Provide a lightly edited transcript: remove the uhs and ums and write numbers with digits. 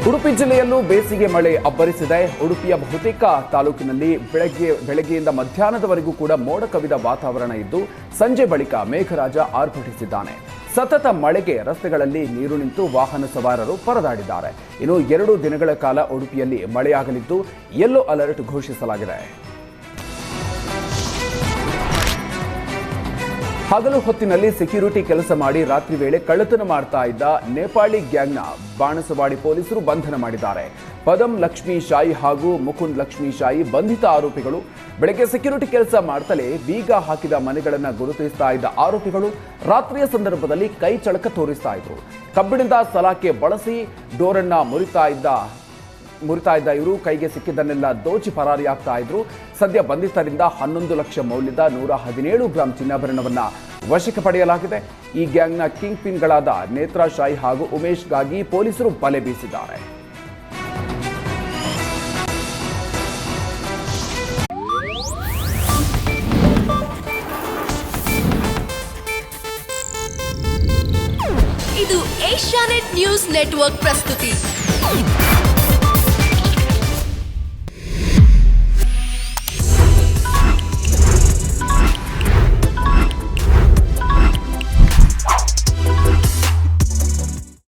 ಉಡುಪಿ ಜಿಲ್ಲೆಯಲ್ಲೂ ಬೇಸಿಗೆ ಮಳೆ ಅಬ್ಬರಿಸಿದೆ. ಉಡುಪಿಯ ಬಹುತೇಕ ತಾಲೂಕಿನಲ್ಲಿ ಬೆಳಗ್ಗೆಯಿಂದ ಮಧ್ಯಾಹ್ನದವರೆಗೂ ಕೂಡ ಮೋಡ ಕವಿದ ವಾತಾವರಣ ಇದ್ದು ಸಂಜೆ ಬಳಿಕ ಮೇಘರಾಜ ಆರ್ಭಟಿಸಿದ್ದಾನೆ. ಸತತ ಮಳೆಗೆ ರಸ್ತೆಗಳಲ್ಲಿ ನೀರು ನಿಂತು ವಾಹನ ಸವಾರರು ಪರದಾಡಿದ್ದಾರೆ. ಇನ್ನು 2 ದಿನಗಳ ಕಾಲ ಉಡುಪಿಯಲ್ಲಿ ಮಳೆಯಾಗಲಿದ್ದು ಯೆಲ್ಲೋ ಅಲರ್ಟ್ ಘೋಷಿಸಲಾಗಿದೆ. ಹಗಲು ಹೊತ್ತಿನಲ್ಲಿ ಸೆಕ್ಯೂರಿಟಿ ಕೆಲಸ ಮಾಡಿ ರಾತ್ರಿ ವೇಳೆ ಕಳ್ಳತನ ಮಾಡ್ತಾ ಇದ್ದ ನೇಪಾಳಿ ಗ್ಯಾಂಗ್ನ ಬಾಣಸವಾಡಿ ಪೊಲೀಸರು ಬಂಧನ ಮಾಡಿದ್ದಾರೆ. ಪದಂ ಲಕ್ಷ್ಮೀ ಶಾಯಿ ಹಾಗೂ ಮುಕುಂದ್ ಲಕ್ಷ್ಮೀ ಶಾಯಿ ಬಂಧಿತ ಆರೋಪಿಗಳು. ಬೆಳಗ್ಗೆ ಸೆಕ್ಯೂರಿಟಿ ಕೆಲಸ ಮಾಡ್ತಲೇ ಬೀಗ ಹಾಕಿದ ಮನೆಗಳನ್ನು ಗುರುತಿಸ್ತಾ ಇದ್ದ ಆರೋಪಿಗಳು ರಾತ್ರಿಯ ಸಂದರ್ಭದಲ್ಲಿ ಕೈ ಚಳಕ ತೋರಿಸ್ತಾ ಇದ್ರು. ಕಬ್ಬಿಣದ ಸಲಾಕೆ ಬಳಸಿ ಡೋರನ್ನ ಮುರಿತಾ ಇದ್ದ ಇವರು ಕೈಗೆ ಸಿಕ್ಕಿದ್ದನ್ನೆಲ್ಲ ದೋಚಿ ಪರಾರಿಯಾಗ್ತಾ ಇದ್ರು. ಸದ್ಯ ಬಂಧಿತರಿಂದ 11 ಲಕ್ಷ ಮೌಲ್ಯದ 117 ಗ್ರಾಂ ಚಿನ್ನಾಭರಣವನ್ನ ವಶಕ್ಕೆ ಪಡೆಯಲಾಗಿದೆ. ಈ ಗ್ಯಾಂಗ್ನ ಕಿಂಗ್ ಪಿನ್ಗಳಾದ ನೇತ್ರಾ ಶಾಯಿ ಹಾಗೂ ಉಮೇಶ್ಗಾಗಿ ಪೊಲೀಸರು ಬಲೆ ಬೀಸಿದ್ದಾರೆ. ಇದು ಏಷ್ಯಾನೆಟ್ ನ್ಯೂಸ್ ನೆಟ್ವರ್ಕ್ ಪ್ರಸ್ತುತಿ.